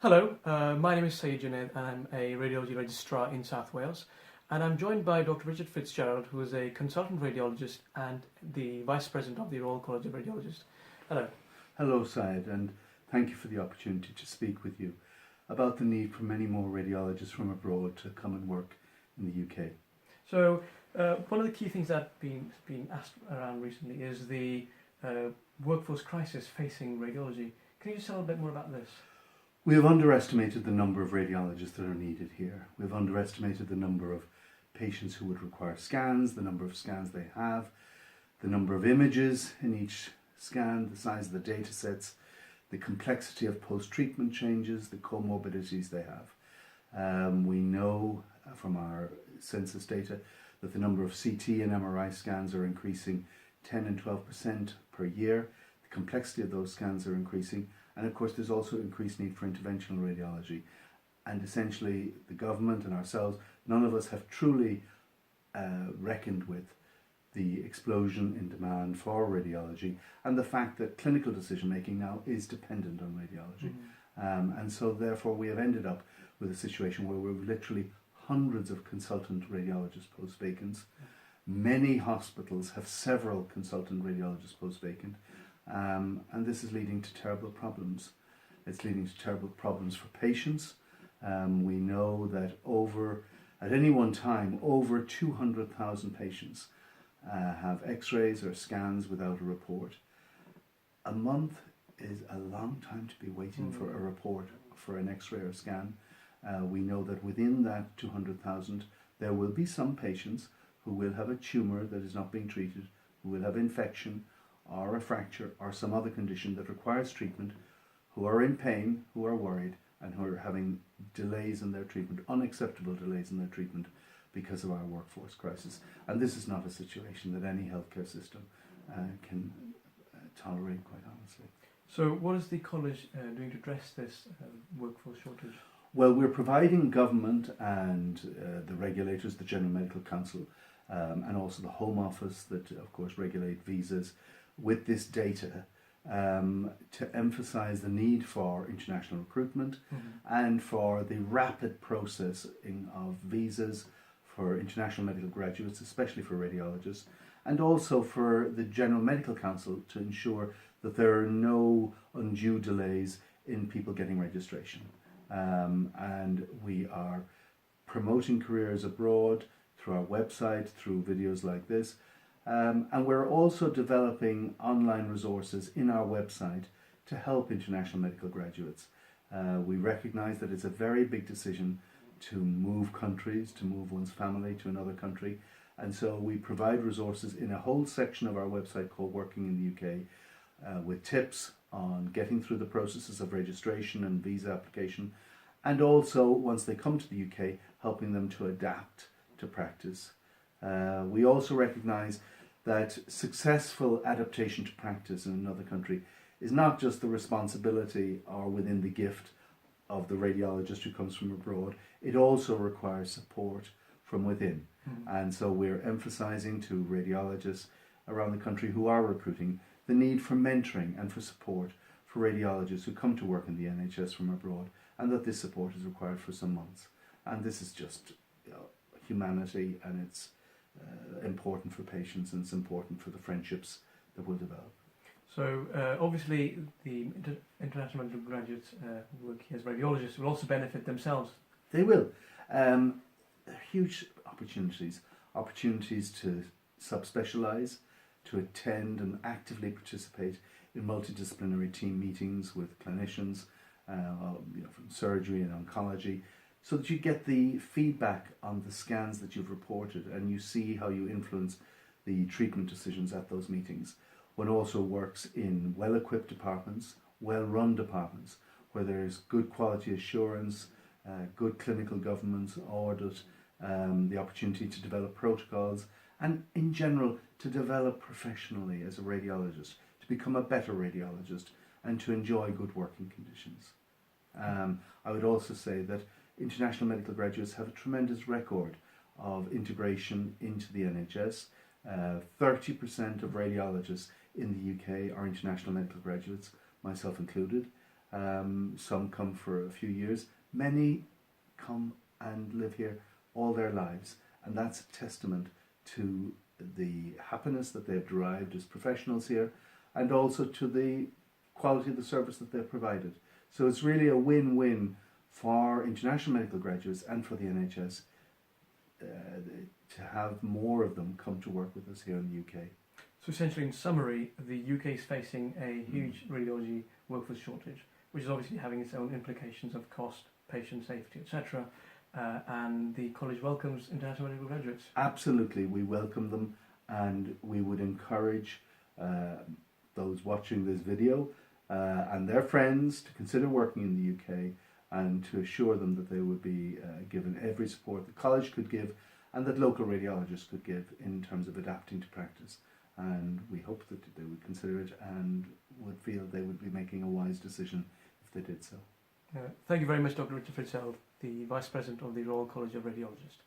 Hello, my name is Syed Junaid and I'm a Radiology Registrar in South Wales, and I'm joined by Dr Richard FitzGerald, who is a consultant radiologist and the Vice President of the Royal College of Radiologists. Hello. Hello, Syed, and thank you for the opportunity to speak with you about the need for many more radiologists from abroad to come and work in the UK. So, one of the key things that's been asked around recently is the workforce crisis facing radiology. Can you just tell a bit more about this? We have underestimated the number of radiologists that are needed here. We've underestimated the number of patients who would require scans, the number of scans they have, the number of images in each scan, the size of the data sets, the complexity of post-treatment changes, the comorbidities they have. We know from our census data that the number of CT and MRI scans are increasing 10 and 12% per year. The complexity of those scans are increasing, and of course there's also increased need for interventional radiology. And essentially the government and ourselves, none of us have truly reckoned with the explosion in demand for radiology and the fact that clinical decision making now is dependent on radiology. And so therefore we have ended up with a situation where we've literally hundreds of consultant radiologist posts vacant. Many hospitals have several consultant radiologist posts vacant, and this is leading to terrible problems. It's leading to terrible problems for patients. We know that at any one time, over 200,000 patients have x-rays or scans without a report. A month is a long time to be waiting for a report for an x-ray or scan. We know that within that 200,000 there will be some patients who will have a tumour that is not being treated, who will have infection or a fracture or some other condition that requires treatment, who are in pain, who are worried, and who are having delays in their treatment, unacceptable delays in their treatment because of our workforce crisis. And this is not a situation that any healthcare system can tolerate, quite honestly. So what is the college doing to address this workforce shortage? Well, we're providing government and the regulators, the General Medical Council, and also the Home Office that of course regulate visas, with this data to emphasise the need for international recruitment and for the rapid processing of visas for international medical graduates, especially for radiologists, and also for the General Medical Council to ensure that there are no undue delays in people getting registration. And we are promoting careers abroad through our website, through videos like this. And we're also developing online resources in our website to help international medical graduates. We recognise that it's a very big decision to move countries, to move one's family to another country. And so we provide resources in a whole section of our website called Working in the UK with tips on getting through the processes of registration and visa application, and also once they come to the UK, helping them to adapt to practice. We also recognise that successful adaptation to practice in another country is not just the responsibility or within the gift of the radiologist who comes from abroad, it also requires support from within. And so we're emphasising to radiologists around the country who are recruiting the need for mentoring and for support for radiologists who come to work in the NHS from abroad, and that this support is required for some months. And this is just humanity, and it's important for patients, and it's important for the friendships that will develop. So obviously the international medical graduates working as radiologists will also benefit themselves. They will. There are huge opportunities to subspecialise, to attend and actively participate in multidisciplinary team meetings with clinicians from surgery and oncology, so that you get the feedback on the scans that you've reported and you see how you influence the treatment decisions at those meetings. One also works in well-equipped departments, well-run departments, where there's good quality assurance, good clinical governance, audit, the opportunity to develop protocols, and in general to develop professionally as a radiologist, to become a better radiologist and to enjoy good working conditions. I would also say that international medical graduates have a tremendous record of integration into the NHS. 30% of radiologists in the UK are international medical graduates, myself included. Some come for a few years. Many come and live here all their lives, and that's a testament to the happiness that they've derived as professionals here, and also to the quality of the service that they've provided. So it's really a win-win for international medical graduates and for the NHS to have more of them come to work with us here in the UK. So essentially, in summary, the UK is facing a huge radiology workforce shortage, which is obviously having its own implications of cost, patient safety, etc. And the college welcomes international medical graduates. Absolutely, we welcome them, and we would encourage those watching this video and their friends to consider working in the UK, and to assure them that they would be given every support the college could give and that local radiologists could give in terms of adapting to practice. And we hope that they would consider it and would feel they would be making a wise decision if they did so. Thank you very much, Dr Richard FitzGerald, the Vice President of the Royal College of Radiologists.